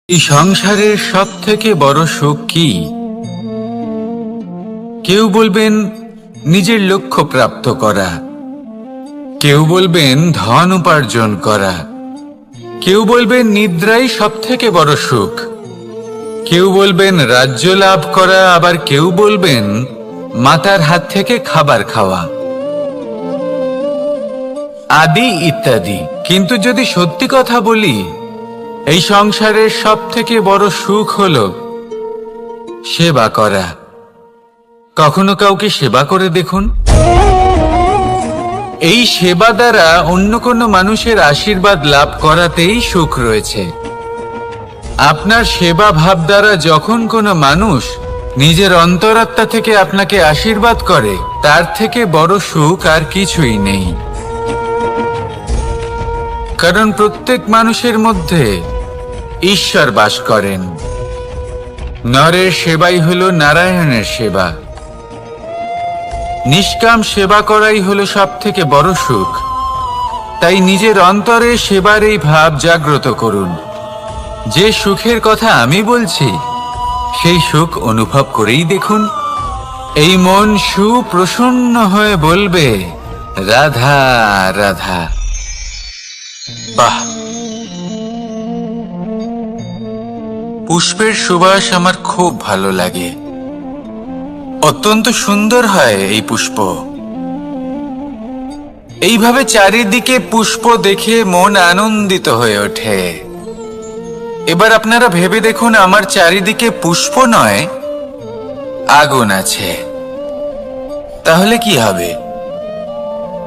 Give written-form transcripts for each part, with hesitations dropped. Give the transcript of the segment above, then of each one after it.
এই সংসারের সব থেকে বড় সুখ কি? কেউ বলবেন নিজের লক্ষ্য প্রাপ্ত করা, কেউ বলবেন ধন উপার্জন করা, কেউ বলবেন নিদ্রাই সব থেকে বড় সুখ, কেউ বলবেন রাজ্য লাভ করা, আবার কেউ বলবেন মাতার হাত থেকে খাবার খাওয়া, আদি ইত্যাদি। কিন্তু যদি সত্যি কথা বলি, এই সংসারের সব থেকে বড় সুখ হলো সেবা করা। কখনো কাউকে সেবা করে দেখুন। এই সেবা দ্বারা অন্য কোনো মানুষের আশীর্বাদ লাভ করাতেই সুখ রয়েছে। আপনার সেবা ভাব দ্বারা যখন কোনো মানুষ নিজের অন্তরাত্মা থেকে আপনাকে আশীর্বাদ করে, তার থেকে বড় সুখ আর কিছুই নেই। কারণ প্রত্যেক মানুষের মধ্যে ঈশ্বর বাস করেন। নরের সেবাই হলো নারায়ণের সেবা। নিষ্কাম সেবা করাই হলো সব থেকে বড় সুখ। তাই নিজের অন্তরে সেবার এই ভাব জাগ্রত করুন। যে সুখের কথা আমি বলছি, সেই সুখ অনুভব করেই দেখুন। এই মন সুপ্রসন্ন হয়ে বলবে, রাধা রাধা। বাহ! পুষ্পের সুবাস আমার খুব ভালো লাগে। অত্যন্ত সুন্দর হয় এই পুষ্প। এইভাবে চারিদিকে পুষ্প দেখে মন আনন্দিত হয়ে ওঠে। এবার আপনারা ভেবে দেখুন, আমার চারিদিকে পুষ্প নয়, আগুন আছে। তাহলে কি হবে?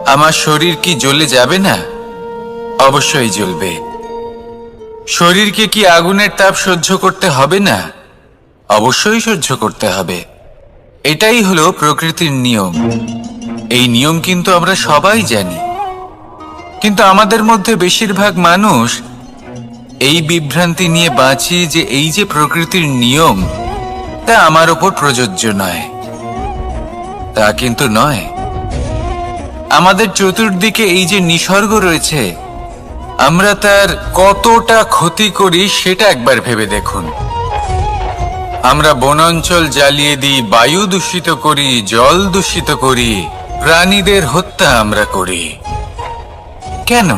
আমার শরীর কি জ্বলে যাবে না? অবশ্যই জ্বলবে। শরীরকে কি আগুনের তাপ সহ্য করতে হবে না? অবশ্যই সহ্য করতে হবে। এটাই হলো প্রকৃতির নিয়ম। এই নিয়ম কিন্তু আমরা সবাই জানি, কিন্তু আমাদের মধ্যে বেশিরভাগ মানুষ এই বিভ্রান্তি নিয়ে বাঁচি যে এই যে প্রকৃতির নিয়ম, তা আমার ওপর প্রযোজ্য নয়। তা কিন্তু নয়। আমাদের চতুর্দিকে এই যে নিসর্গ রয়েছে, আমরা তার কতটা ক্ষতি করি সেটা একবার ভেবে দেখুন। আমরা বনাঞ্চল জ্বালিয়ে দিই, বায়ু দূষিত করি, জল দূষিত করি, প্রাণীদের হত্যা আমরা করি। কেন?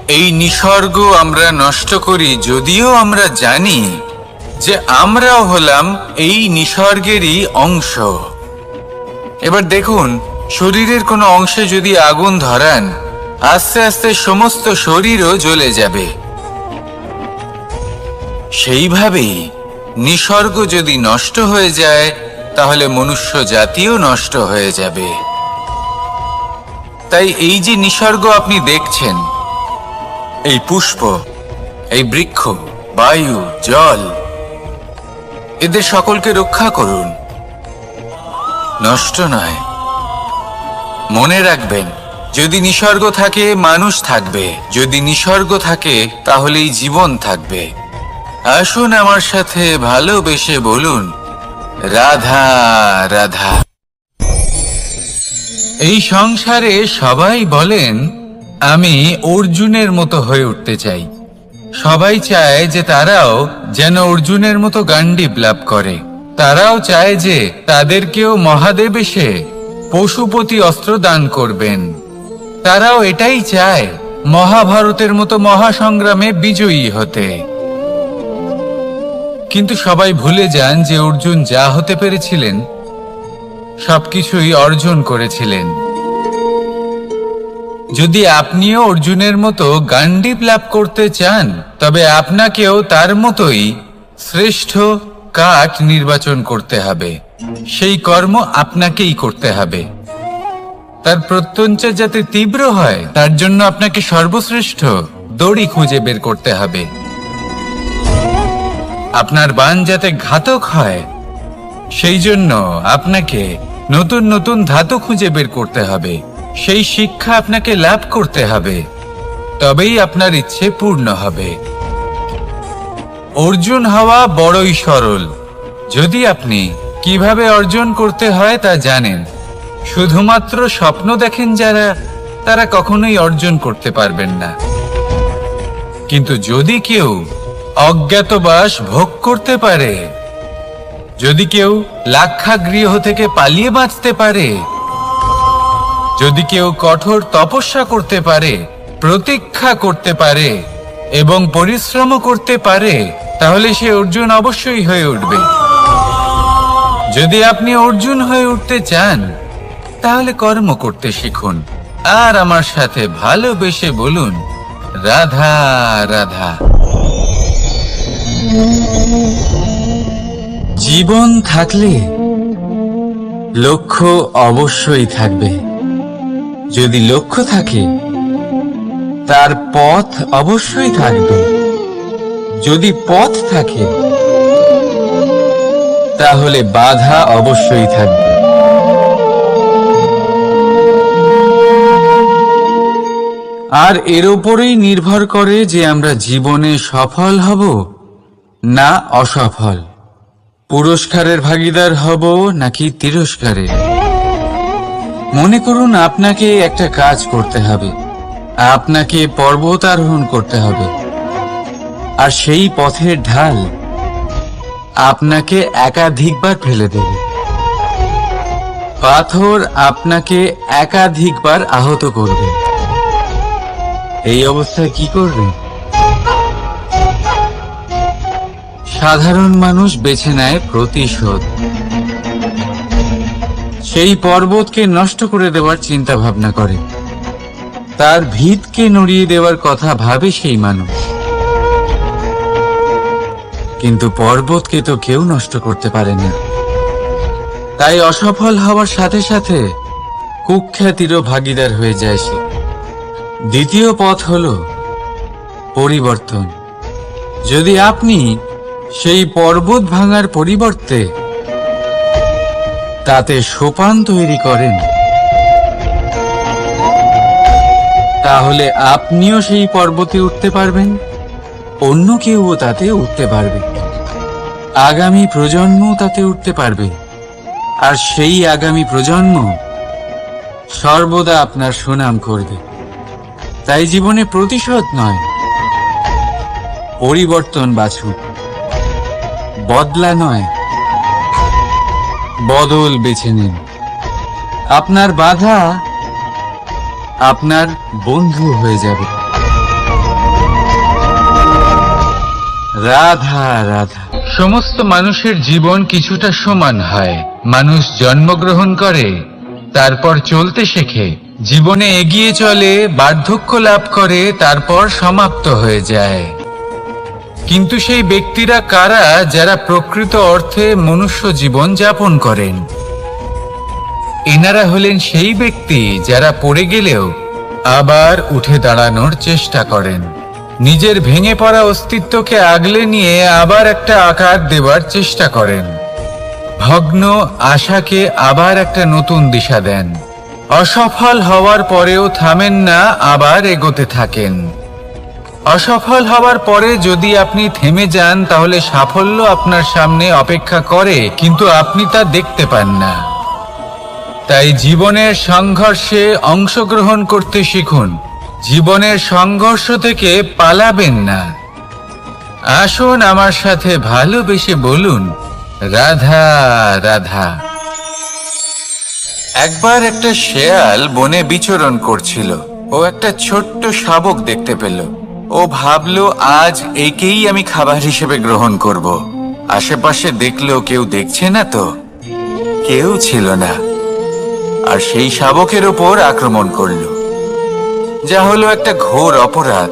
এই নিসর্গ আমরা নষ্ট করি, যদিও আমরা জানি যে আমরাও হলাম এই নিসর্গেরই অংশ। এবার দেখুন, শরীরের কোনো অংশে যদি আগুন ধরান, আস্তে আস্তে সমস্ত শরীরও জ্বলে যাবে। সেইভাবেই নিসর্গ যদি নষ্ট হয়ে যায়, তাহলে মনুষ্য জাতিও নষ্ট হয়ে যাবে। তাই এই যে নিসর্গ আপনি দেখছেন, এই পুষ্প, এই বৃক্ষ, বায়ু, জল, এদের সকলকে রক্ষা করুন, নষ্ট নয়। মনে রাখবেন, যদি নিসর্গ থাকে মানুষ থাকবে, যদি নিসর্গ থাকে তাহলেই জীবন থাকবে। আসুন আমার সাথে ভালোবেসে বলুন, রাধা রাধা। এই সংসারে সবাই বলেন আমি অর্জুনের মতো হয়ে উঠতে চাই। সবাই চায় যে তারাও যেন অর্জুনের মতো গান্ডীব লাভ করে। তারাও চায় যে তাদেরকেও মহাদেব এসে পশুপতি অস্ত্র দান করবেন। তারাও এটাই চায় মহাভারতের মতো মহাসংগ্রামে বিজয়ী হতে। কিন্তু সবাই ভুলে যান যে অর্জুন যা হতে পেরেছিলেন, সবকিছুই অর্জন করেছিলেন। যদি আপনিও অর্জুনের মতো গান্ডীব লাভ করতে চান, তবে আপনাকেও তার মতোই শ্রেষ্ঠ কাঠ নির্বাচন করতে হবে। সেই কর্ম আপনাকেই করতে হবে। তার প্রত্যঞ্চা যাতে তীব্র হয়, তার জন্য আপনাকে সর্বশ্রেষ্ঠ দড়ি খুঁজে বের করতে হবে। আপনার বাণ যাতে ঘাতক হয়, সেই জন্য আপনাকে নতুন নতুন ধাতু খুঁজে বের করতে হবে। সেই শিক্ষা আপনাকে লাভ করতে হবে, তবেই আপনার ইচ্ছে পূর্ণ হবে। অর্জুন হওয়া বড়ই সরল, যদি আপনি কিভাবে অর্জন করতে হয় তা জানেন। শুধুমাত্র স্বপ্ন দেখেন যারা, তারা কখনোই অর্জন করতে পারবেন না। কিন্তু যদি কেউ অজ্ঞাতবাস ভোগ করতে পারে, যদি কেউ লাক্ষাগৃহ থেকে পালিয়ে বাঁচতে পারে, যদি কেউ কঠোর তপস্যা করতে পারে, প্রতীক্ষা করতে পারে এবং পরিশ্রম করতে পারে, তাহলে সে অর্জুন অবশ্যই হয়ে উঠবে। যদি আপনি অর্জুন হয়ে উঠতে চান, তাহলে কর্ম করতে শিখুন আর আমার সাথে ভালোবেসে বলুন, রাধা রাধা। জীবন থাকলে লক্ষ্য অবশ্যই থাকবে। যদি লক্ষ্য থাকে, তার পথ অবশ্যই থাকবে। যদি পথ থাকে, তাহলে বাধা অবশ্যই থাকবে। আর এর উপরেই নির্ভর করে যে আমরা জীবনে সফল হব না অসফল, পুরস্কারের ভাগীদার হব নাকি তিরস্কারের। মনে করুন আপনাকে একটা কাজ করতে হবে, আপনাকে পর্বত আরোহণ করতে হবে, আর সেই পথের ঢাল আপনাকে একাধিকবার ফেলে দেবে। পাথর আপনাকে একাধিকবার আহত করবে। এই অবস্থায় কি করবে? সাধারণ মানুষ বেছে নেয় প্রতিশোধ। সেই পর্বতকে নষ্ট করে দেওয়ার চিন্তা ভাবনা করে, তার ভিতকে নড়িয়ে দেওয়ার কথা ভাবে সেই মানুষ। কিন্তু পর্বতকে তো কেউ নষ্ট করতে পারে না। তাই অসফল হওয়ার সাথে সাথে কুখ্যাতিরও ভাগীদার হয়ে যায় সে। দ্বিতীয় পথ হল পরিবর্তন। যদি আপনি সেই পর্বত ভাঙার পরিবর্তে তাতে সোপান তৈরি করেন, তাহলে আপনিও সেই পর্বতে উঠতে পারবেন, অন্য কেউও তাতে উঠতে পারবে, আগামী প্রজন্ম তাতে উঠতে পারবে, আর সেই আগামী প্রজন্ম সর্বদা আপনার সুনাম করবে। তাই জীবনে প্রতিশোধ নয়, পরিবর্তন বাছুন। বদলা নয়, বদল বেছে নিন। আপনার বাধা আপনার বন্ধু হয়ে যাবে। রাধা রাধা। সমস্ত মানুষের জীবন কিছুটা সমান হয়। মানুষ জন্মগ্রহণ করে, তারপর চলতে শেখে, জীবনে এগিয়ে চলে, বার্ধক্য লাভ করে, তারপর সমাপ্ত হয়ে যায়। কিন্তু সেই ব্যক্তিরা কারা যারা প্রকৃত অর্থে মনুষ্য জীবন যাপন করেন? এনারা হলেন সেই ব্যক্তি যারা পড়ে গেলেও আবার উঠে দাঁড়ানোর চেষ্টা করেন, নিজের ভেঙে পড়া অস্তিত্বকে আগলে নিয়ে আবার একটা আকার দেওয়ার চেষ্টা করেন, ভগ্ন আশাকে আবার একটা নতুন দিশা দেন। অসফল হওয়ার পরেও থামেন না, আবার এগোতে থাকেন। অসফল হওয়ার পরে যদি আপনি থেমে যান, তাহলে সাফল্য আপনার সামনে অপেক্ষা করে, কিন্তু আপনি তা দেখতে পান না। তাই জীবনের সংঘর্ষে অংশগ্রহণ করতে শিখুন। জীবনের সংঘর্ষ থেকে পালাবেন না। আসুন আমার সাথে ভালোবেসে বলুন, রাধা রাধা। একবার একটা শেয়াল বনে বিচরণ করছিল। ও একটা ছোট্ট শাবক দেখতে পেল। ও ভাবলো, আজ একেই আমি খাবার হিসেবে গ্রহণ করব। আশেপাশে দেখলো কেউ দেখছে না তো, কেউ ছিল না, আর সেই শাবকের ওপর আক্রমণ করলো, যা হলো একটা ঘোর অপরাধ।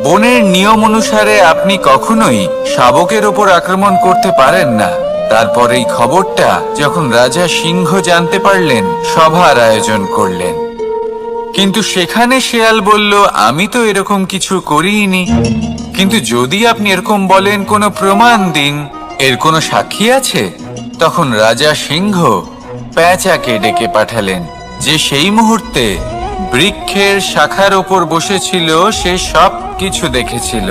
বনের নিয়ম অনুসারে আপনি কখনোই শাবকের ওপর আক্রমণ করতে পারেন না। তারপর এই খবরটা যখন রাজা সিংহ জানতে পারলেন, সভার আয়োজন করলেন। কিন্তু সেখানে শেয়াল বলল, আমি তো এরকম কিছু করিনি। কিন্তু যদি আপনি এরকম বলেন, কোনো প্রমাণ দিন, এর কোনো সাক্ষী আছে? তখন রাজা সিংহ পেঁচাকে ডেকে পাঠালেন, যে সেই মুহূর্তে বৃক্ষের শাখার ওপর বসেছিল। সে সব কিছু দেখেছিল।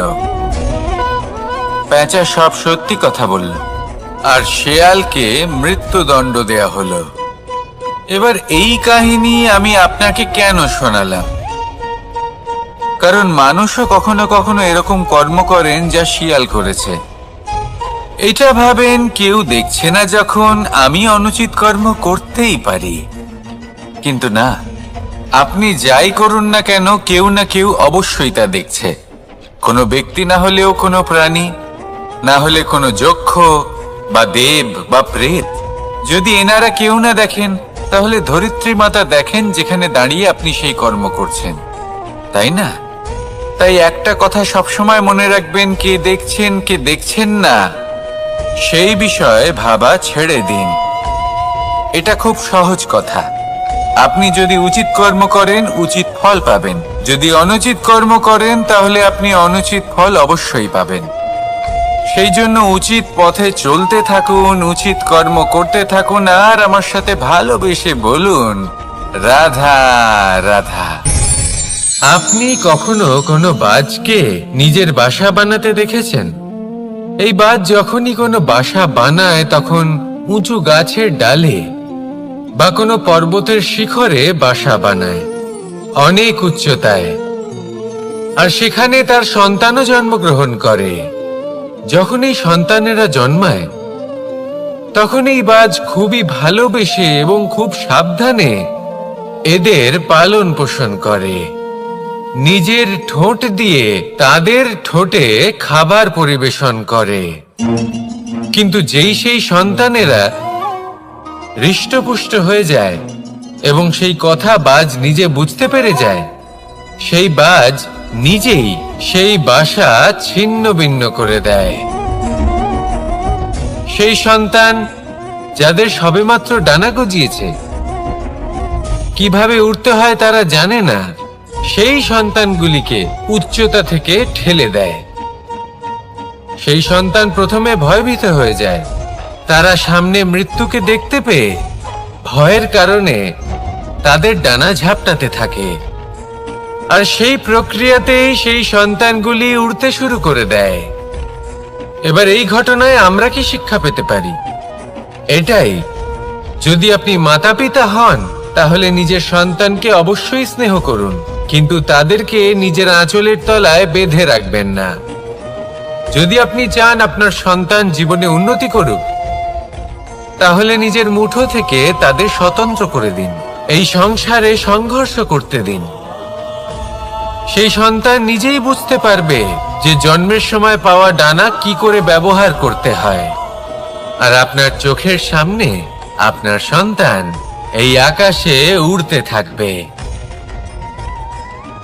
পেঁচা সব সত্যি কথা বলল, আর শেয়ালকে মৃত্যুদণ্ড দেয়া হলো। এবার এই কাহিনী আমি আপনাকে কেন শোনালাম? কারণ মানুষও কখনো কখনো এরকম কর্ম করেন যা শিয়াল করেছে। এটা ভাবেন কেউ দেখছে না যখন আমি অনুচিত কর্ম করতেই পারি, কিন্তু না, আপনি যাই করুন না কেন কেউ না কেউ অবশ্যই তা দেখছে। কোনো ব্যক্তি না হলেও কোনো প্রাণী, না হলে কোনো যক্ষ বা দেব বা প্রেত। যদি এনারা কেউ না দেখেন, তাহলে ধরিত্রী মাতা দেখেন যেখানে দাঁড়িয়ে আপনি সেই কর্ম করছেন, তাই না? তাই একটা কথা সবসময় মনে রাখবেন, কে দেখছেন কে দেখছেন না সেই বিষয়ে ভাবা ছেড়ে দিন। এটা খুব সহজ কথা। আপনি যদি উচিত কর্ম করেন উচিত ফল পাবেন, যদি অনুচিত কর্ম করেন তাহলে আপনি অনুচিত ফল অবশ্যই পাবেন। সেই জন্য উচিত পথে চলতে থাকুন, উচিত কর্ম করতে থাকুন, আর আমার সাথে ভালোবেসে বলুন, রাধা রাধা। আপনি কখনো কোনো বাজকে নিজের বাসা বানাতে দেখেছেন? এই বাজ যখনই কোনো বাসা বানায় তখন উঁচু গাছের ডালে বা কোনো পর্বতের শিখরে বাসা বানায়, অনেক উচ্চতায়, আর সেখানে তার সন্তানও জন্মগ্রহণ করে। যখন এই সন্তানেরা জন্মায় তখন এই বাজ খুবই ভালোবেসে এবং খুব সাবধানে এদের পালন পোষণ করে। নিজের ঠোঁট দিয়ে তাদের ঠোঁটে খাবার পরিবেশন করে। কিন্তু যেই সেই সন্তানেরা হৃষ্টপুষ্ট হয়ে যায় এবং সেই কথা বাজ নিজে বুঝতে পেরে যায়, সেই বাজ নিজেই সেই বাসা ছিন্ন ভিন্ন করে দেয়। সেই সন্তান যাদের সবেমাত্র ডানা গজিয়েছে, কিভাবে উড়তে হয় তারা জানে না, সেই সন্তানগুলিকে উচ্চতা থেকে ঠেলে দেয়। সেই সন্তান প্রথমে ভয়ভীত হয়ে যায়। তারা সামনে মৃত্যুকে দেখতে পেয়ে ভয়ের কারণে তাদের ডানা ঝাপটাতে থাকে, আর সেই প্রক্রিয়াতেই সেই সন্তানগুলি উড়তে শুরু করে দেয়। এবার এই ঘটনায় আমরা কি শিক্ষা পেতে পারি? এটাই, যদি আপনি মাতা পিতা হন তাহলে নিজের সন্তানকে অবশ্যই স্নেহ করুন, কিন্তু তাদেরকে নিজের আঁচলের তলায় বেঁধে রাখবেন না। যদি আপনি চান আপনার সন্তান জীবনে উন্নতি করুক, তাহলে নিজের মুঠো থেকে তাদের স্বতন্ত্র করে দিন, এই সংসারে সংঘর্ষ করতে দিন। সেই সন্তান নিজেই বুঝতে পারবে যে জন্মের সময় পাওয়া ডানা কি করে ব্যবহার করতে হয়। আর আপনার চোখের সামনে আপনার সন্তান এই আকাশে উড়তে থাকবে।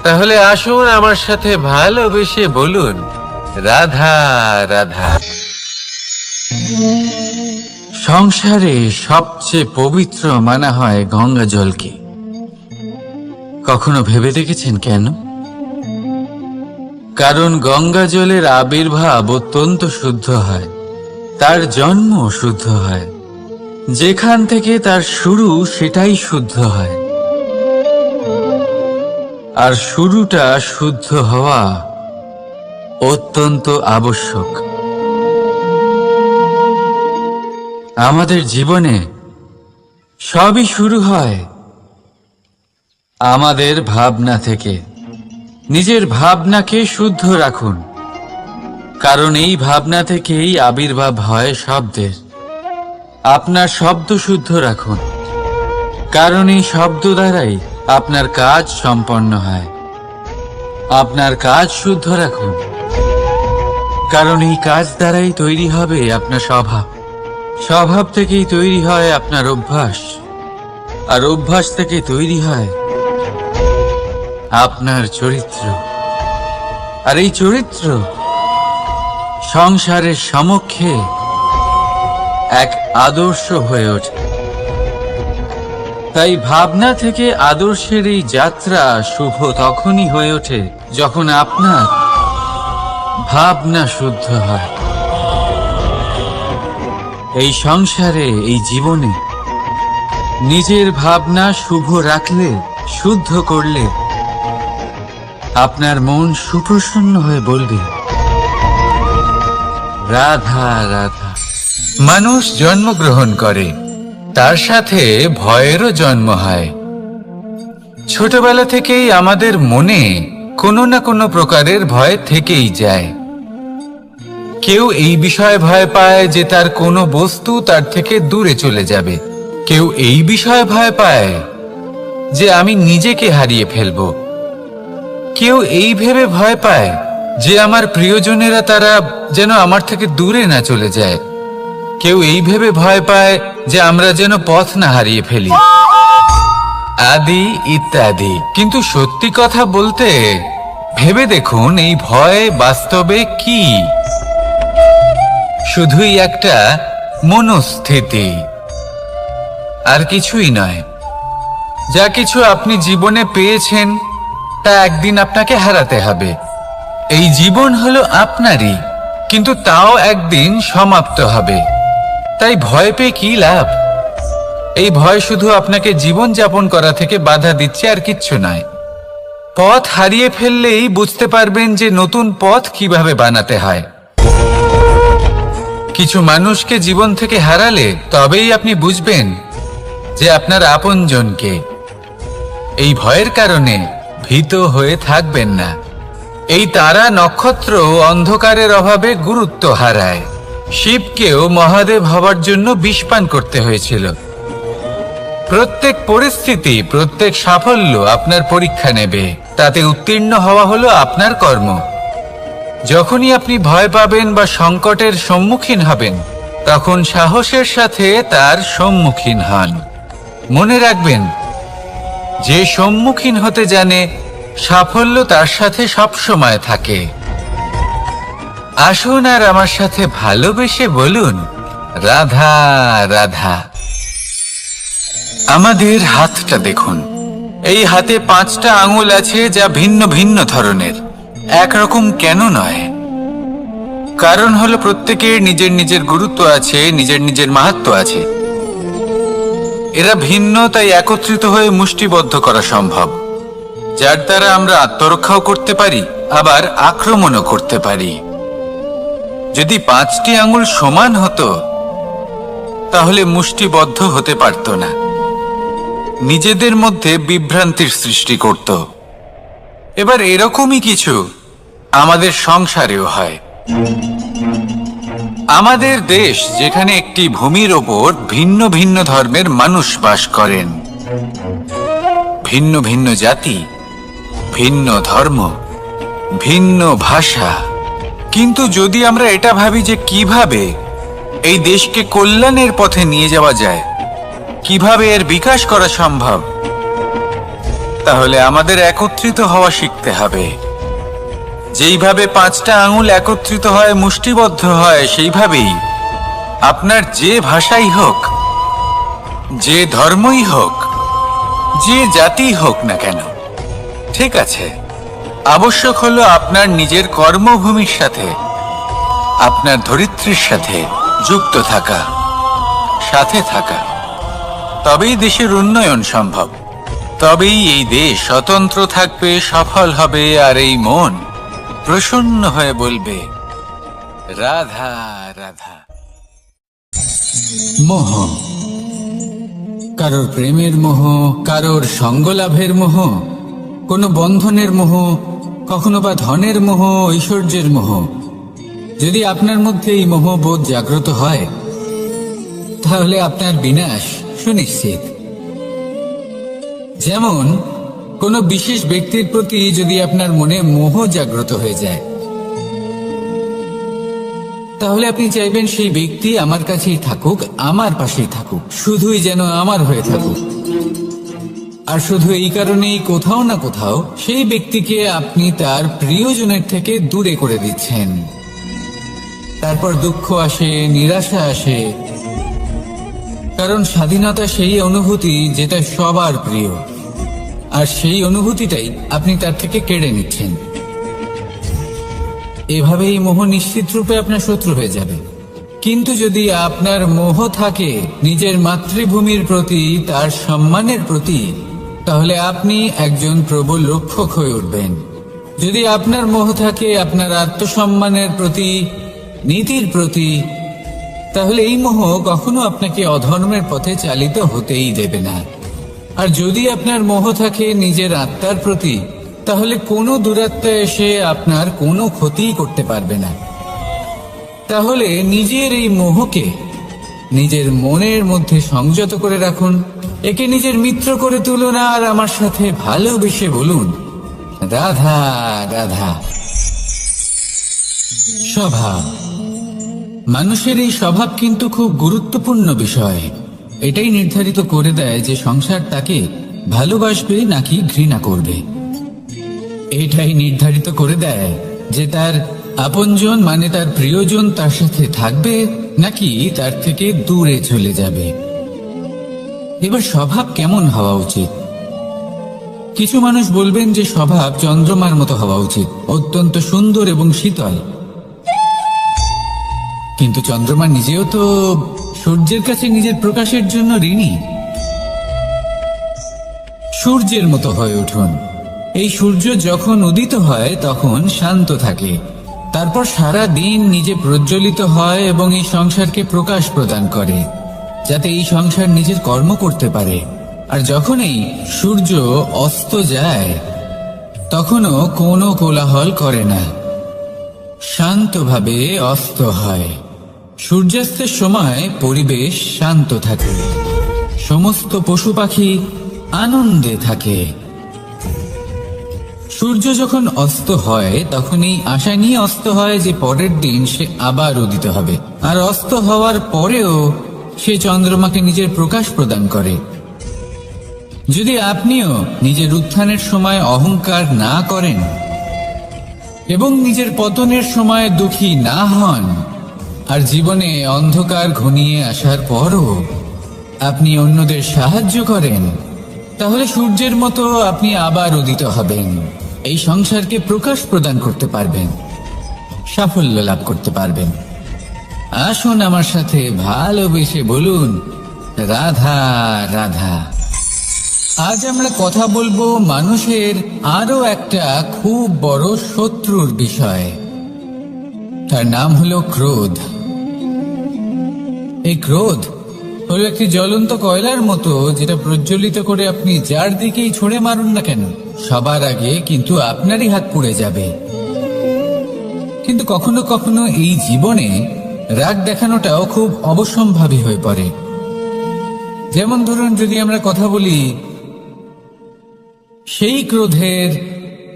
তাহলে আসুন আমার সাথে ভালোবেসে বলুন, রাধা রাধা। সংসারে সবচেয়ে পবিত্র মানা হয় গঙ্গা জলকে। কখনো ভেবে দেখেছেন কেন? কারণ গঙ্গা জলের আবির্ভাব অত্যন্ত শুদ্ধ হয়, তার জন্ম শুদ্ধ হয়, যেখান থেকে তার শুরু সেটাই শুদ্ধ হয়। আর শুরুটা শুদ্ধ হওয়া অত্যন্ত আবশ্যক। আমাদের জীবনে সবই শুরু হয় আমাদের ভাবনা থেকে। নিজের ভাবনাকে শুদ্ধ রাখুন, কারণ এই ভাবনা থেকেই আবির্ভাব হয় শব্দের। আপনার শব্দ শুদ্ধ রাখুন, কারণ এই শব্দ দ্বারাই আপনার কাজ সম্পন্ন হয়। আপনার কাজ শুদ্ধ রাখুন, কারণ এই কাজ দ্বারাই তৈরি হবে আপনার স্বভাব। স্বভাব থেকেই তৈরি হয় আপনার অভ্যাস, আর অভ্যাস থেকে তৈরি হয় আপনার চরিত্র। আর এই চরিত্র সংসারের সমক্ষে এক আদর্শ হয়ে ওঠে। তাই ভাবনা থেকে আদর্শের এই যাত্রা শুভ তখনই হয়ে ওঠে যখন আপনার ভাবনা শুদ্ধ হয়। এই সংসারে, এই জীবনে নিজের ভাবনা শুভ রাখলে, শুদ্ধ করলে আপনার মন সুপ্রসন্ন হয়ে বলবে, রাধা রাধা। মানুষ জন্মগ্রহণ করে, তার সাথে ভয়েরও জন্ম হয়। ছোটবেলা থেকেই আমাদের মনে কোনো না কোনো প্রকারের ভয় থেকেই যায়। কেউ এই বিষয়ে ভয় পায় যে তার কোনো বস্তু তার থেকে দূরে চলে যাবে। কেউ এই বিষয়ে ভয় পায় যে আমি নিজেকে হারিয়ে ফেলব। কেউ এই ভেবে ভয় পায় যে আমার প্রিয়জনেরা তারা যেন আমার থেকে দূরে না চলে যায়। কেউ এই ভেবে ভয় পায় যে আমরা যেন পথ না হারিয়ে ফেলি, আদি ইত্যাদি। কিন্তু সত্যি কথা বলতে, ভেবে দেখুন এই ভয় বাস্তবে কি? শুধুই একটা মনস্থিতি, আর কিছুই নয়। যা কিছু আপনি জীবনে পেয়েছেন তা একদিন আপনাকে হারাতে হবে। এই জীবন হলো আপনারই, কিন্তু তাও একদিন সমাপ্ত হবে। তাই ভয় পেয়ে কি লাভ? এই ভয় শুধু আপনাকে জীবন যাপন করা থেকে বাধা দিচ্ছে, আর কিচ্ছু নয়। পথ হারিয়ে ফেললেই বুঝতে পারবেন যে নতুন পথ কিভাবে বানাতে হয়। কিছু মানুষকে জীবন থেকে হারালে তবেই আপনি বুঝবেন যে আপনার আপনজনকে। এই ভয়ের কারণে ভীত হয়ে থাকবেন না। এই তারা নক্ষত্র অন্ধকারের অভাবে গুরুত্ব হারায়। শিবকেও মহাদেব হবার জন্য বিষপান করতে হয়েছিল। প্রত্যেক পরিস্থিতি, প্রত্যেক সাফল্য আপনার পরীক্ষা নেবে। তাতে উত্তীর্ণ হওয়া হলো আপনার কর্ম। যখনই আপনি ভয় পাবেন বা সংকটের সম্মুখীন হবেন, তখন সাহসের সাথে তার সম্মুখীন হন। মনে রাখবেন, যে সম্মুখীন হতে জানে, সাফল্য তার সাথে সবসময় থাকে। আসুন আর আমার সাথে ভালোবেসে বলুন, রাধা রাধা। আমাদের হাতটা দেখুন। এই হাতে 5টা আঙুল আছে, যা ভিন্ন ভিন্ন ধরনের। একরকম কেন নয়? কারণ হলো প্রত্যেকের নিজের নিজের গুরুত্ব আছে, নিজের নিজের মাহাত্ম্য আছে। এরা ভিন্ন, তাই একত্রিত হয়ে মুষ্টিবদ্ধ করা সম্ভব, যার দ্বারা আমরা আত্মরক্ষাও করতে পারি, আবার আক্রমণও করতে পারি। যদি 5টি আঙুল সমান হতো, তাহলে মুষ্টিবদ্ধ হতে পারত না, নিজেদের মধ্যে বিভ্রান্তির সৃষ্টি করত। এবার এরকমই কিছু আমাদের সংসারেও হয়। আমাদের দেশ, যেখানে একটি ভূমির ওপর ভিন্ন ভিন্ন ধর্মের মানুষ বাস করেন, ভিন্ন ভিন্ন জাতি, ভিন্ন ধর্ম, ভিন্ন ভাষা। কিন্তু যদি আমরা এটা ভাবি যে কিভাবে এই দেশকে কল্যাণের পথে নিয়ে যাওয়া যায়, কিভাবে এর বিকাশ করা সম্ভব, তাহলে আমাদের একত্রিত হওয়া শিখতে হবে। যেইভাবে 5টা আঙুল একত্রিত হয়, মুষ্টিবদ্ধ হয়, সেইভাবেই আপনার যে ভাষাই হোক, যে ধর্মই হোক, যে জাতি হোক না কেন, ঠিক আছে, আবশ্যক হলো আপনার নিজের কর্মভূমির সাথে, আপনার ধরিত্রীর সাথে যুক্ত থাকা, সাথে থাকা। তবেই দেশের উন্নয়ন সম্ভব। তবেই এই দেশ স্বতন্ত্র থাকবে, সফল হবে, আর এই মন প্রসন্ন হয়ে বলবে, রাধা রাধা। মোহ, কারোর প্রেমের মোহ, কারোর সঙ্গলাভের মোহ, কোনো বন্ধনের মোহ, কখনো বা ধনের মোহ, ঐশ্বর্যের মোহ। যদি আপনার মধ্যে এই মোহবোধ জাগ্রত হয়, তাহলে আপনার বিনাশ সুনিশ্চিত। যেমন কোনো বিশেষ ব্যক্তির প্রতি যদি আপনার মনে মোহ জাগ্রত হয়ে যায়, তাহলে আপনি চাইবেন সেই ব্যক্তি আমার কাছেই থাকুক, আমার পাশেই থাকুক, শুধুই যেন আমার হয়ে থাকুক। আর শুধু এই কারণেই কোথাও না কোথাও সেই ব্যক্তিকে আপনি তার প্রিয়জনের থেকে দূরে করে দিচ্ছেন। তারপর দুঃখ আসে, নিরাশা আসে, কারণ স্বাধীনতা সেই অনুভূতি যেটা সবার প্রিয়, আর সেই অনুভূতিটাই আপনি তার থেকে কেড়ে নিচ্ছেন। এভাবেই মোহ নিশ্চিত রূপে আপনার শত্রু হয়ে যাবে। কিন্তু যদি আপনার মোহ থাকে নিজের মাতৃভূমির প্রতি, তার সম্মানের প্রতি, তাহলে আপনি একজন প্রবল রক্ষক হয়ে উঠবেন। যদি আপনার মোহ থাকে আপনার আত্মসম্মানের প্রতি, নীতির প্রতি, তাহলে এই মোহ কখনো আপনাকে অধর্মের পথে চালিত হতেই দেবে না। আর যদি আপনার মোহ থাকে নিজের আত্মার প্রতি, তাহলে কোনো দুরাত্মা এসে আপনার কোনো ক্ষতিই করতে পারবে না। তাহলে নিজের এই মোহকে নিজের মনের মধ্যে সংযত করে রাখুন, একে নিজের মিত্র করে তুলুন আর আমার সাথে ভালোবেসে বলুন, রাধা রাধা। স্বভাব, মানুষের এই স্বভাব কিন্তু খুব গুরুত্বপূর্ণ বিষয়। এটাই নির্ধারিত করে দেয় যে সংসার তাকে ভালোবাসবে নাকি ঘৃণা করবে। এটাই নির্ধারিত করে দেয় যে তার আপনজন মানে তার প্রিয়জন তার সাথে থাকবে নাকি তার থেকে দূরে চলে যাবে। এবার স্বভাব কেমন হওয়া উচিত? কিছু মানুষ বলবেন যে স্বভাব চন্দ্রমার মতো হওয়া উচিত, অত্যন্ত সুন্দর এবং শীতল। কিন্তু চন্দ্রমা নিজেও তো সূর্যের কাছে নিজের প্রকাশের জন্য ঋণী। সূর্যের মতো হয়ে উঠুন। এই সূর্য যখন উদিত হয় তখন শান্ত থাকে, তারপর সারা দিন নিজে প্রজ্বলিত হয় এবং এই সংসারকে প্রকাশ প্রদান করে, যাতে এই সংসার নিজের কর্ম করতে পারে। আর যখন এই সূর্য অস্ত যায় তখনও কোনো কোলাহল করে না, শান্তভাবে অস্ত হয়। সূর্যাস্তের সময় পরিবেশ শান্ত থাকে, সমস্ত পশু পাখি আনন্দে থাকে। সূর্য যখন অস্ত হয় তখন এই আশা নিয়ে অস্ত হয় যে পরের দিন সে আবার উদিত হবে, আর অস্ত হওয়ার পরেও সে চন্দ্রমাকে নিজের প্রকাশ প্রদান করে। যদি আপনিও নিজের উত্থানের সময় অহংকার না করেন এবং নিজের পতনের সময় দুঃখী না হন, আর জীবনে অন্ধকার ঘনিয়ে আসার পরও আপনি অন্যদের সাহায্য করেন, তাহলে সূর্যের মতো আপনি আবার উদিত হবেন, এই সংসারকে প্রকাশ প্রদান করতে পারবেন, সাফল্য লাভ করতে পারবেন। আসুন আমার সাথে ভালোবেসে বলুন, রাধা রাধা। আজ আমরা কথা বলবো মানুষের আরো একটা খুব বড় শত্রুর বিষয়। তার নাম হলো ক্রোধ। এই ক্রোধ হলো একটি জ্বলন্ত কয়লার মতো, যেটা প্রজ্বলিত করে আপনি যার দিকেই ছুঁড়ে মারুন না কেন সবার আগে কিন্তু আপনারই হাত পুড়ে যাবে। কিন্তু কখনো কখনো এই জীবনে রাগ দেখানোটাও খুব অবশ্যম্ভাবী হয়ে পড়ে। যেমন ধরুন, যদি আমরা কথা বলি সেই ক্রোধের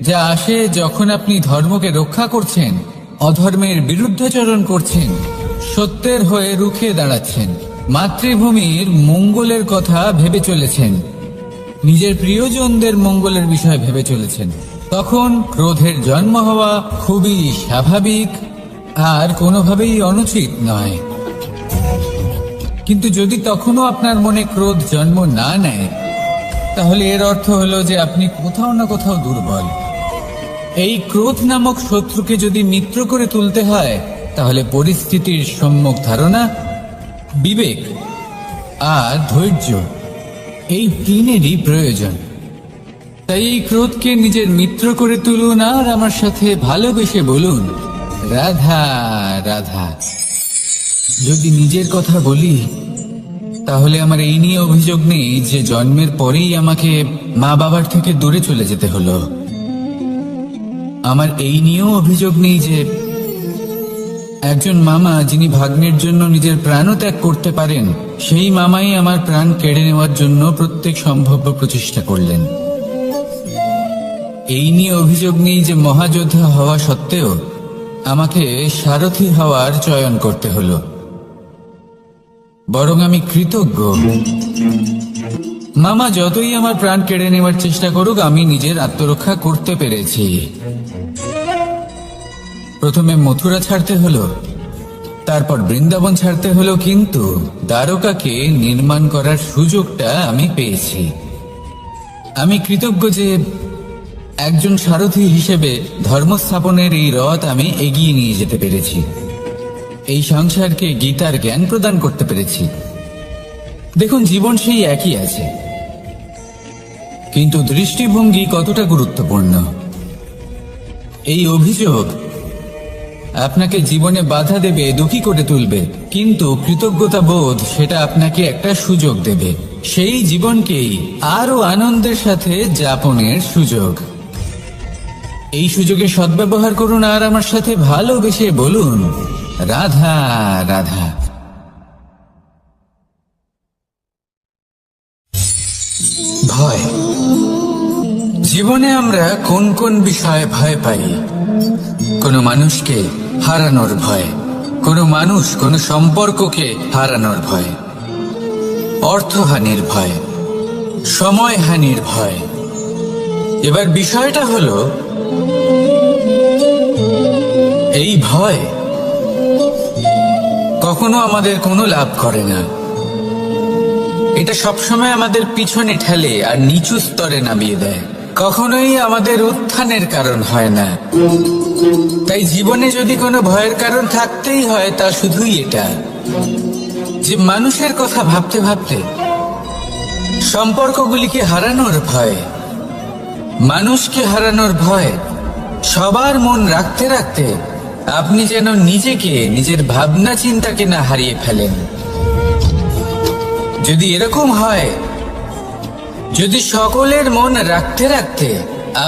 যা আসে যখন আপনি ধর্মকে রক্ষা করছেন, অধর্মের বিরুদ্ধাচরণ করছেন, সত্যের হয়ে রুখে দাঁড়াচ্ছেন, মাতৃভূমির মঙ্গলের কথা ভেবে চলেছেন, নিজের প্রিয়জনদের মঙ্গলের বিষয় ভেবে চলেছেন, তখন ক্রোধের জন্ম হওয়া খুবই স্বাভাবিক আর কোনোভাবেই অনুচিত নয়। কিন্তু যদি তখনও আপনার মনে ক্রোধ জন্ম না নেয়, তাহলে এর অর্থ হলো যে আপনি কোথাও না কোথাও দুর্বল। এই ক্রোধ নামক শত্রুকে যদি মিত্র করে তুলতে হয়, তাহলে পরিস্থিতির সম্যক ধারণা, বিবেক আর ধৈর্য, এই তিনেরই প্রয়োজন। তাই এই ক্রোধকে নিজের মিত্র করে তুলুন আর আমার সাথে ভালোবেসে বলুন, রাধা রাধা। যদি নিজের কথা বলি, তাহলে আমার এই নিয়ে অভিযোগ নেই যে জন্মের পরেই আমাকে মা বাবার থেকে দূরে চলে যেতে হলো। আমার এই নিয়েও অভিযোগ নেই যে একজন মামা যিনি ভাগ্নের জন্য নিজের প্রাণও ত্যাগ করতে পারেন, সেই মামাই আমার প্রাণ কেড়ে নেওয়ার জন্য প্রত্যেক সম্ভাব্য প্রচেষ্টা করলেন। এই নিয়ে অভিযোগ নেই যে মহাযোদ্ধা হওয়া সত্ত্বেও আমাকে সারথি হওয়ার চয়ন করতে হলো। বরং আমি কৃতজ্ঞ। মামা যতই আমার প্রাণ কেড়ে নেওয়ার চেষ্টা করুক, আমি নিজের আত্মরক্ষা করতে পেরেছি। প্রথমে মথুরা ছাড়তে হলো, তারপর বৃন্দাবন ছাড়তে হলো, কিন্তু দ্বারকাকে নির্মাণ করার সুযোগটা আমি পেয়েছি। আমি কৃতজ্ঞ যে একজন সারথি হিসেবে ধর্মস্থাপনের এই রথ আমি এগিয়ে নিয়ে যেতে পেরেছি, এই সংসারকে গীতার জ্ঞান প্রদান করতে পেরেছি। দেখুন, জীবন সেই একই আছে, কিন্তু দৃষ্টিভঙ্গি কতটা গুরুত্বপূর্ণ। এই অভিযোগ আপনাকে জীবনে বাধা দেবে, দুঃখী করে তুলবে, কিন্তু কৃতজ্ঞতা বোধ সেটা আপনাকে একটা সুযোগ দেবে, সেই জীবনকেই আরো আনন্দের সাথে যাপনের সুযোগ। এই সুযোগে সদ্ব্যবহার করুন আর আমার সাথে ভালোবেসে বলুন, রাধা রাধা। ভয়। জীবনে আমরা কোন কোন বিষয়ে ভয় পাই? কোনো মানুষকে হারানোর ভয়, কোনো মানুষ কোনো সম্পর্ককে হারানোর ভয়, অর্থহানির ভয়, সময়হানির ভয়। এবার বিষয়টা হলো, এই ভয় কখনো আমাদের কোনো লাভ করে না। এটা সবসময় আমাদের পিছনে ঠেলে আর নিচু স্তরে নামিয়ে দেয়, কখনোই আমাদের উত্থানের কারণ হয় না। তাই জীবনে যদি কোনো ভয়ের কারণ থাকতেই হয়, তা শুধুই এটা যে মানুষের কথা ভাবতে ভাবতে সম্পর্কগুলিকে হারানোর ভয়, মানুষকে হারানোর ভয়, সবার মন রাখতে রাখতে আপনি যেন নিজেকে, নিজের ভাবনা চিন্তাকে না হারিয়ে ফেলেন। যদি এরকম হয়, যদি সকলের মন রাখতে রাখতে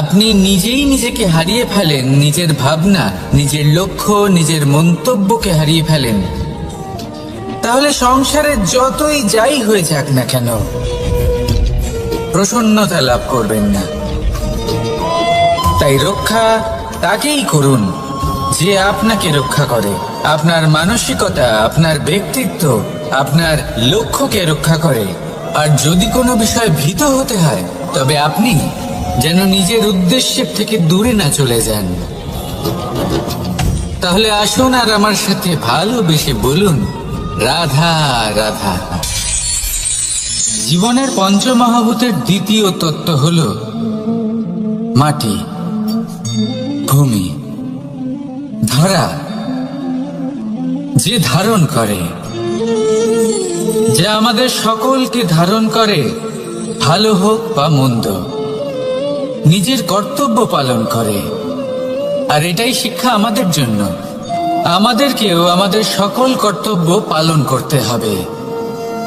আপনি নিজেই নিজেকে হারিয়ে ফেলেন, নিজের ভাবনা, নিজের লক্ষ্য, নিজের মন্তব্যকে হারিয়ে ফেলেন, তাহলে সংসারে যতই যাই হয়ে যাক না কেন, প্রসন্নতা লাভ করবেন না। তাই রক্ষা তাকেই করুন যে আপনাকে রক্ষা করে, আপনার মানসিকতা, আপনার ব্যক্তিত্ব, আপনার লক্ষ্যকে রক্ষা করে। আর যদি কোনো বিষয় ভীত হতে হয়, তবে আপনি যেন নিজের উদ্দেশ্যের থেকে দূরে না চলে যান। তাহলে আসুন আর আমার সাথে ভালোবেসে বলুন, রাধা রাধা। জীবনের পঞ্চমহাভূতের দ্বিতীয় তত্ত্ব হল মাটি, ভূমি, ধরা, যে ধারণ করে, যা আমাদের সকলকে ধারণ করে, ভালো হোক বা মন্দ, নিজের কর্তব্য পালন করে। আর এটাই শিক্ষা আমাদের জন্য। আমাদেরকেও আমাদের সকল কর্তব্য পালন করতে হবে,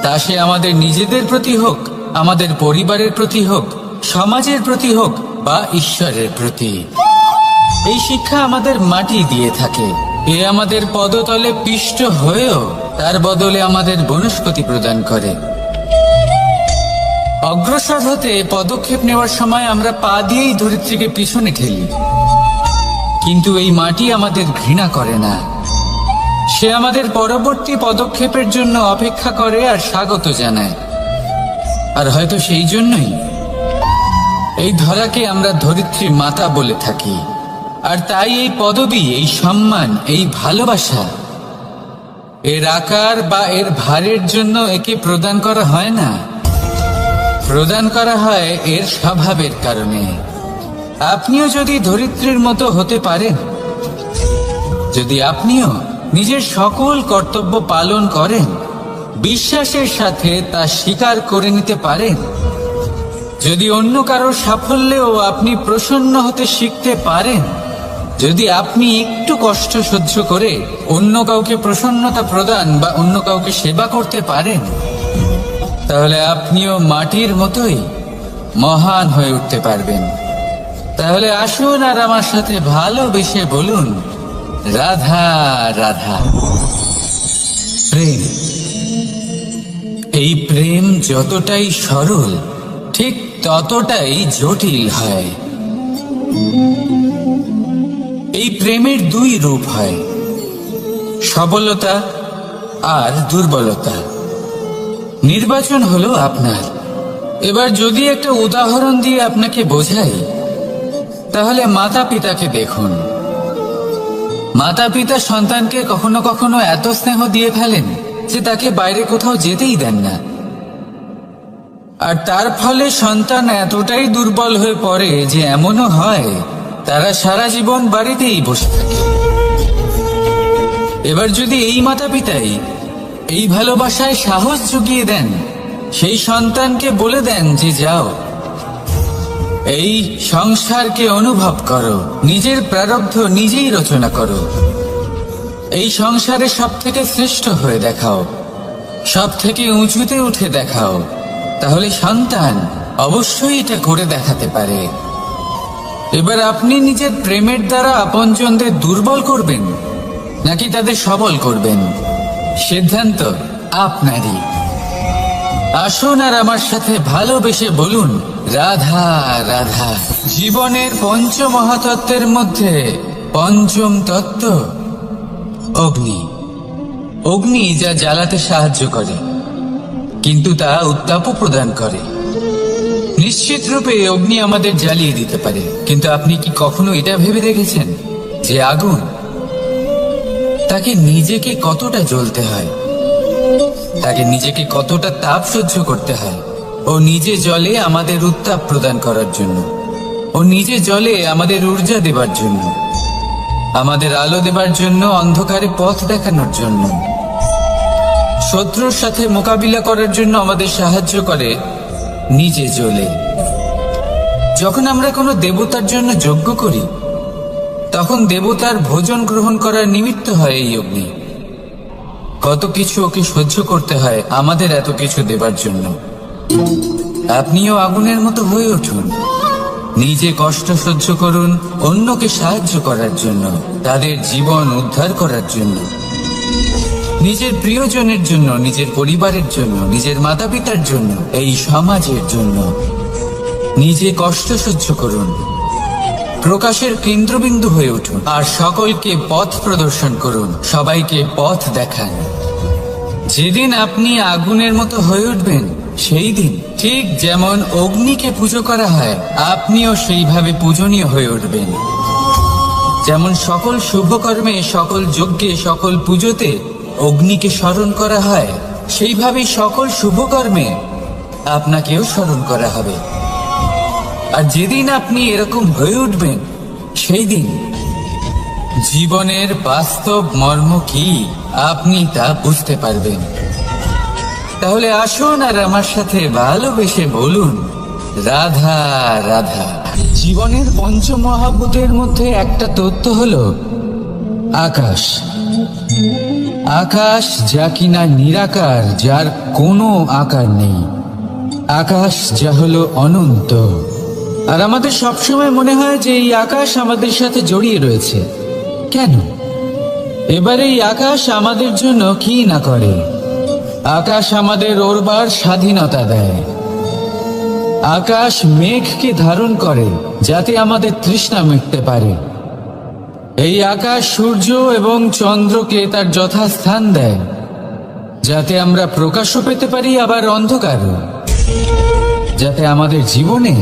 তা সে আমাদের নিজেদের প্রতি হোক, আমাদের পরিবারের প্রতি হোক, সমাজের প্রতি হোক বা ঈশ্বরের প্রতি। এই শিক্ষা আমাদের মাটি দিয়ে থাকে। এ আমাদের পদতলে পিষ্ট হয়েও তার বদলে আমাদের বনস্পতি প্রদান করে। অগ্রসর হতে পদক্ষেপ নেওয়ার সময় আমরা পা দিয়েই ধরিত্রীকে পিছনে ঠেলি, কিন্তু এই মাটি আমাদের ঘৃণা করে না। সে আমাদের পরবর্তী পদক্ষেপের জন্য অপেক্ষা করে আর স্বাগত জানায়। আর হয়তো সেই জন্যই এই ধরাকে আমরা ধরিত্রী মাতা বলে থাকি। আর তাই এই পদবী, এই সম্মান, এই ভালোবাসা, এর আকার বা এর ভারের জন্য একে প্রদান করা হয় না, প্রদান করা হয় এর স্বভাবের কারণে। আপনিও যদি ধরিত্রীর মতো হতে পারেন, যদি আপনিও নিজের সকল কর্তব্য পালন করেন, বিশ্বাসের সাথে তা স্বীকার করে নিতে পারেন, যদি অন্য কারোর সাফল্যেও আপনি প্রসন্ন হতে শিখতে পারেন, যদি আপনি একটু কষ্ট সহ্য করে অন্য কাউকে প্রসন্নতা প্রদান বা অন্য কাউকে সেবা করতে পারেন, তাহলে আপনিও মাটির মতোই মহান হয়ে উঠতে পারবেন। তাহলে আসুন আর আমার সাথে ভালোবেসে বলুন, রাধা রাধা। প্রেম, এই প্রেম যতটাই সরল, ঠিক ততটাই জটিল হয়। এই প্রেমের দুই রূপ হয়, সবলতা আর দুর্বলতা। নির্বাচন হলো আপনার। এবার যদি একটা উদাহরণ দিয়ে আপনাকে বোঝাই, তাহলে মাতা পিতাকে দেখুন। মাতা পিতা সন্তানকে কখনো কখনো এত স্নেহ দিয়ে ফেলেন যে তাকে বাইরে কোথাও যেতেই দেন না। আর তার ফলে সন্তান এতটাই দুর্বল হয়ে পড়ে যে এমনও হয় তারা সারা জীবন বাড়িতেই বসে থাকে। এবার যদি এই মাতা পিতাই এই ভালোবাসায় সাহস জুগিয়ে দেন, সেই সন্তানকে বলে দেন যে যাও, এই সংসারকে অনুভব করো, নিজের প্রারব্ধ নিজেই রচনা করো, এই সংসারে সব থেকে শ্রেষ্ঠ হয়ে দেখাও, সব থেকে উঁচুতে উঠে দেখাও, তাহলে সন্তান অবশ্যই এটা করে দেখাতে পারে। এবার আপনি নিজের প্রেমের দ্বারা আপনজনদের দুর্বল করবেন নাকি তাদের সবল করবেন, সিদ্ধান্ত আপনারই। আসুন আর আমার সাথে ভালোবেসে বলুন, রাধা রাধা। জীবনের পঞ্চমহাতত্ত্বের মধ্যে পঞ্চম তত্ত্ব অগ্নি। অগ্নি যা জ্বালাতে সাহায্য করে, কিন্তু তা উত্তাপও প্রদান করে। নিশ্চিত রূপে অগ্নি আমাদের জ্বালিয়ে দিতে পারে, কিন্তু আপনি কি কখনো এটা ভেবে দেখেছেন যে আগুন, তাকে নিজেকে কতটা জ্বলতে হয়, তাকে নিজেকে কতটা তাপ সহ্য করতে হয়? ও নিজে জ্বলে আমাদের উত্তাপ প্রদান করার জন্য, ও নিজে জ্বলে আমাদের ঊর্জা দেবার জন্য, আমাদের আলো দেবার জন্য, অন্ধকারে পথ দেখানোর জন্য, শত্রুর সাথে মোকাবিলা করার জন্য আমাদের সাহায্য করে নিজে জ্বলে। যখন আমরা কোনো দেবতার জন্য যজ্ঞ করি, তখন দেবতার ভোজন গ্রহণ করার নিমিত্ত হয় এই অগ্নি। কত কিছু ওকে সহ্য করতে হয় আমাদের এত কিছু দেবার জন্য। আপনিও আগুনের মতো হয়ে উঠুন, নিজে কষ্ট সহ্য করুন অন্যকে সাহায্য করার জন্য, তাদের জীবন উদ্ধার করার জন্য, নিজের প্রিয়জনের জন্য, নিজের পরিবারের জন্য, নিজের মাতা পিতার জন্য, এই সমাজের জন্য। নিজে কষ্ট সহ্য করুন, প্রকাশের কেন্দ্রবিন্দু হয়ে উঠুন, আর সকলকে পথ প্রদর্শন করুন, সবাইকে পথ দেখান। যেদিন আপনি আগুনের মতো হয়ে উঠবেন, সেই দিন ঠিক যেমন অগ্নিকে পুজো করা হয়, আপনিও সেইভাবে পূজনীয় হয়ে উঠবেন। যেমন সকল শুভকর্মে, সকল যজ্ঞে, সকল পুজোতে অগ্নিকে স্মরণ করা হয়, সেইভাবে সকল শুভকর্মে আপনাকেও স্মরণ করা হবে। আর যেদিন আপনি এরকম হয়ে উঠবেন, সেই দিন জীবনের বাস্তব মর্ম কি আপনি তা বুঝতে পারবেন। তাহলে আসুন আর আমার সাথে ভালোবেসে বলুন, রাধা রাধা। জীবনের পঞ্চমহাভূতের মধ্যে একটা তত্ত্ব হলো আকাশ। আকাশ যা কিনা নিরাকার, যার কোনো আকার নেই। আকাশ যা হলো অনন্ত। আর আমাদের সবসময় মনে হয় যে এই আকাশ আমাদের সাথে জড়িয়ে রয়েছে। কেন? এবার এই আকাশ আমাদের জন্য কি না করে। আকাশ আমাদের ওড়বার স্বাধীনতা দেয়। আকাশ মেঘকে ধারণ করে যাতে আমাদের তৃষ্ণা মিটতে পারে। এই আকাশ সূর্য এবং চন্দ্রকে তার যথাস্থান দেয়, যাতে আমরা প্রকাশও পেতে পারি, আবার অন্ধকারও, যাতে আমাদের জীবনে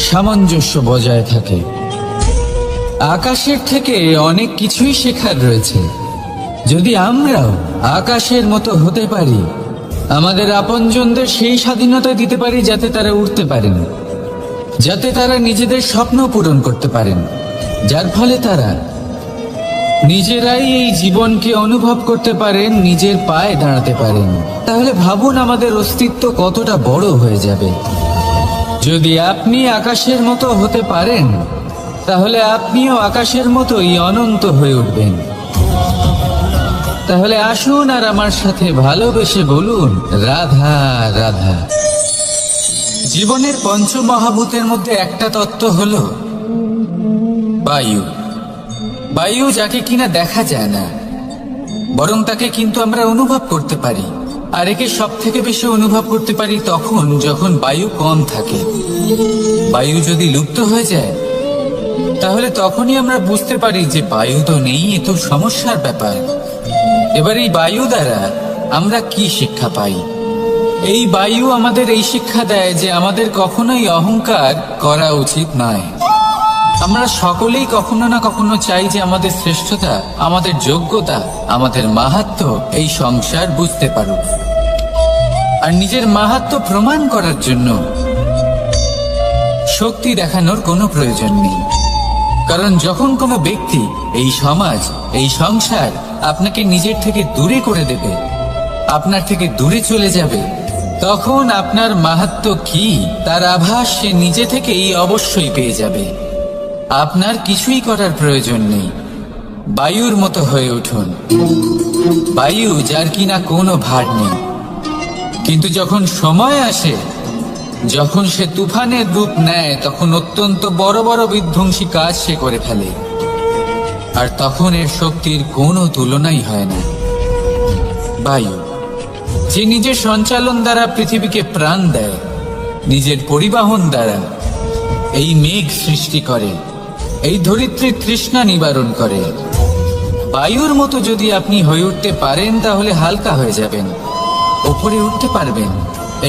সামঞ্জস্য বজায় থাকে। আকাশের থেকে অনেক কিছুই শেখার রয়েছে। যদি আমরাও আকাশের মতো হতে পারি, আমাদের আপনজনদের সেই স্বাধীনতা দিতে পারি যাতে তারা উঠতে পারেন, যাতে তারা নিজেদের স্বপ্ন পূরণ করতে পারেন, যার ফলে তারা নিজেরাই এই জীবনকে অনুভব করতে পারেন, নিজের পায়ে দাঁড়াতে পারেন, তাহলে ভাবুন আমাদের অস্তিত্ব কতটা বড় হয়ে যাবে। যদি আপনি আকাশের মতো হতে পারেন, তাহলে আপনিও আকাশের মতোই অনন্ত হয়ে উঠবেন। তাহলে আসুন আর আমার সাথে ভালোবেসে বলুন, রাধা রাধা। জীবনের পঞ্চমহাভূতের মধ্যে একটা তত্ত্ব হলো বায়ু। বায়ু যাকে কিনা দেখা যায় না, বরং তাকে কিন্তু আমরা অনুভব করতে পারি। আর একে সব থেকে বেশি অনুভব করতে পারি তখন যখন বায়ু কম থাকে। বায়ু যদি লুপ্ত হয়ে যায়, তাহলে তখনই আমরা বুঝতে পারি যে বায়ু তো নেই, এ তো সমস্যার ব্যাপার। এবার এই বায়ু দ্বারা আমরা কি শিক্ষা পাই? এই বায়ু আমাদের এই শিক্ষা দেয় যে আমাদের কখনোই অহংকার করা উচিত নয়। আমরা সকলেই কখনো না কখনো চাই যে আমাদের শ্রেষ্ঠতা, আমাদের যোগ্যতা, আমাদের মাহাত্ম্য এই সংসার বুঝতে পারুক। আর নিজের মাহাত্ম্য প্রমাণ করার জন্য শক্তি দেখানোর কোনো প্রয়োজন নেই। কারণ যখন কোনো ব্যক্তি, এই সমাজ, এই সংসার আপনাকে নিজের থেকে দূরে করে দেবে, আপনার থেকে দূরে চলে যাবে, তখন আপনার মাহাত্ম্য কি তার আভাস সে নিজে থেকেই অবশ্যই পেয়ে যাবে। আপনার কিছুই করার প্রয়োজন নেই। বায়ুর মতো হয়ে উঠুন। বায়ু যার কিনা কোনো ভার নেই, কিন্তু যখন সময় আসে, যখন সে তুফানের রূপ নেয় তখন অত্যন্ত বড় বড় বিধ্বংসী কাজ সে করে ফেলে, আর তখন এর শক্তির কোনো তুলনাই হয় না। বায়ু, যে নিজের সঞ্চালন দ্বারা পৃথিবীকে প্রাণ দেয়, নিজের পরিবহন দ্বারা এই মেঘ সৃষ্টি করে, এই ধরিত্রীর তৃষ্ণা নিবারণ করে। বায়ুর মতো যদি আপনি হয়ে উঠতে পারেন তাহলে হালকা হয়ে যাবেন, ওপরে উঠতে পারবেন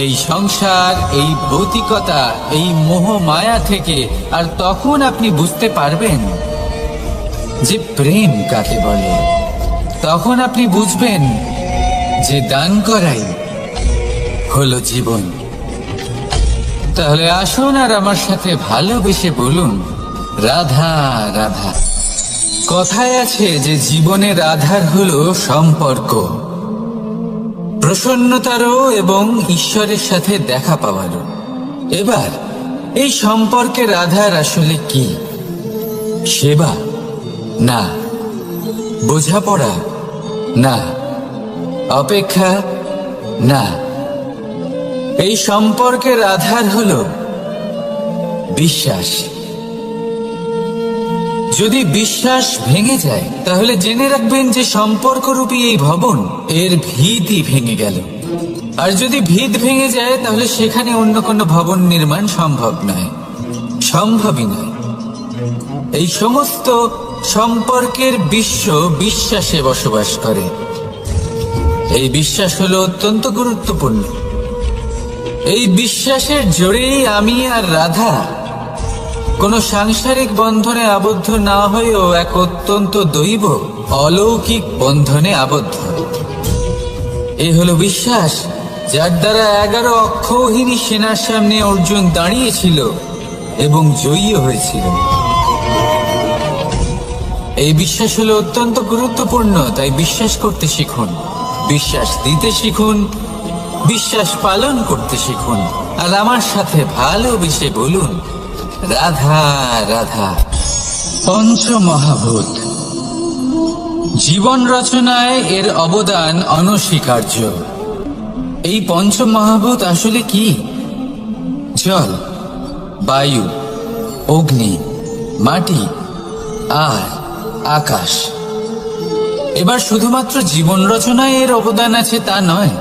এই সংসার, এই ভৌতিকতা, এই মোহ মায়া থেকে। আর তখন আপনি বুঝতে পারবেন যে প্রেম কাকে বলে। তখন আপনি বুঝবেন যে দান করাই হলো জীবন। তাহলে আসুন আর আমার সাথে ভালোবেসে বলুন, রাধা রাধা। কথায় আছে যে জীবনের আধার হলো সম্পর্ক, প্রসন্নতারও এবং ঈশ্বরের সাথে দেখা পাওয়ারও। এবার এই সম্পর্কের আধার আসলে কি? সেবা? না। বোঝাপড়া? না। অপেক্ষা? না। এই সম্পর্কের আধার হলো বিশ্বাস। যদি বিশ্বাস ভেঙে যায় তাহলে জেনে রাখবেন যে সম্পর্করূপী এই ভবন, এর ভিতই ভেঙে গেল। আর যদি ভিত ভেঙে যায় তাহলে সেখানে অন্য কোনো ভবন নির্মাণ সম্ভব নয়, সম্ভবই নয়। এই সমস্ত সম্পর্কের বিশ্ব বিশ্বাসে বসবাস করে। এই বিশ্বাস হলো অত্যন্ত গুরুত্বপূর্ণ। এই বিশ্বাসের জোরেই আমি আর রাধা কোনো সাংসারিক বন্ধনে আবদ্ধ না হয়েও এক অত্যন্ত দৈব অলৌকিক বন্ধনে আবদ্ধ। এই হলো বিশ্বাস, যার দ্বারা 11 অক্ষৌহিনী সেনার সামনে অর্জুন দাঁড়িয়েছিল এবং জয়ী হয়েছিল। এই বিশ্বাস হলো অত্যন্ত গুরুত্বপূর্ণ, তাই বিশ্বাস করতে শিখুন, বিশ্বাস দিতে শিখুন, বিশ্বাস পালন করতে শিখুন। আর আমার সাথে ভালোবেসে বলুন, রাধা রাধা। পঞ্চমহাভূত জীবন রচনায় এর অবদান অনস্বীকার্য। এই পঞ্চমহাভূত আসলে কি? জল, বায়ু, অগ্নি, মাটি আর আকাশ। এবার শুধুমাত্র জীবন রচনায় এর অবদান আছে তা নয়,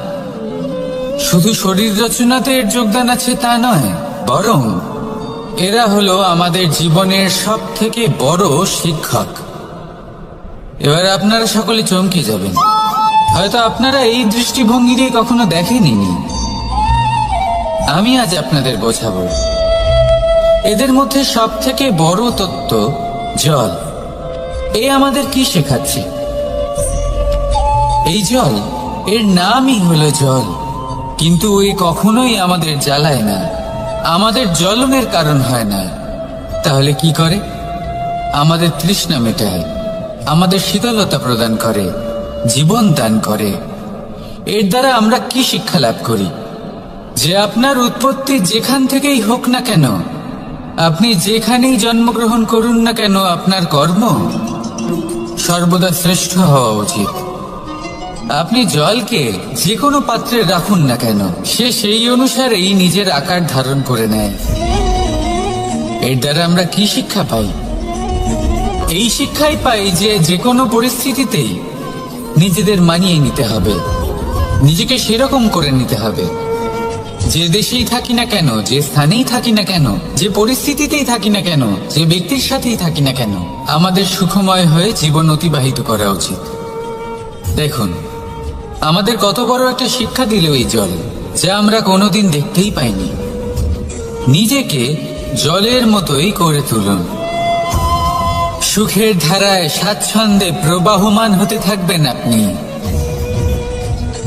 শুধু শরীর রচনাতে এর যোগদান আছে তা নয়, বরং এরা হলো আমাদের জীবনের সব থেকে বড় শিক্ষক। এবার আপনারা সকলে চমকে যাবেন, হয়তো আপনারা এই দৃষ্টিভঙ্গি দিয়ে কখনো দেখেননি। আমি আজ আপনাদের বোঝাবো। এদের মধ্যে সব থেকে বড় তত্ত্ব জল। এ আমাদের কি শেখাচ্ছে? এই জল, এর নামই হলো জল, কিন্তু এ কখনোই আমাদের জ্বালায় না, আমাদের জ্বলনের কারণ হয় না। তাহলে কি করে? আমাদের তৃষ্ণা মেটায়, আমাদের শীতলতা প্রদান করে, জীবন দান করে। এর দ্বারা আমরা কি শিক্ষা লাভ করি? যে আপনার উৎপত্তি যেখান থেকেই হোক না কেন, আপনি যেখানেই জন্মগ্রহণ করুন না কেন, আপনার কর্ম সর্বদা শ্রেষ্ঠ হওয়া উচিত। আপনি জলকে যে কোনো পাত্রে রাখুন না কেন, সে সেই অনুসারেই নিজের আকার ধারণ করে নেয়। এর দ্বারা আমরা কি শিক্ষা পাই? এই শিক্ষাই পাই যে যে কোনো পরিস্থিতিতেই নিজেদের মানিয়ে নিতে হবে, নিজেকে সেরকম করে নিতে হবে। যে দেশেই থাকি না কেন, যে স্থানেই থাকি না কেন, যে পরিস্থিতিতেই থাকি না কেন, যে ব্যক্তির সাথেই থাকি না কেন, আমাদের সুখময় হয়ে জীবন অতিবাহিত করা উচিত। দেখুন, আমাদের কত বড় একটা শিক্ষা দিল এই জল, যা আমরা কোনোদিন দেখতেই পাইনি। নিজেকে জলের মতোই করে তুলুন। সুখের ধারায় স্বাচ্ছন্দ্যে প্রবাহমান হতে থাকবেন আপনি।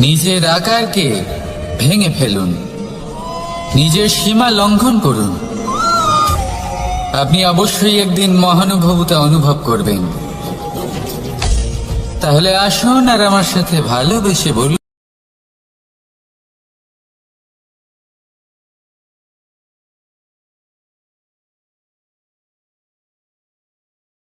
নিজের আকারকে ভেঙে ফেলুন, নিজের সীমা লঙ্ঘন করুন। আপনি অবশ্যই একদিন মহানুভবতা অনুভব করবেন। তাহলে আসুন আর আমার সাথে ভালোবেসে বলুন,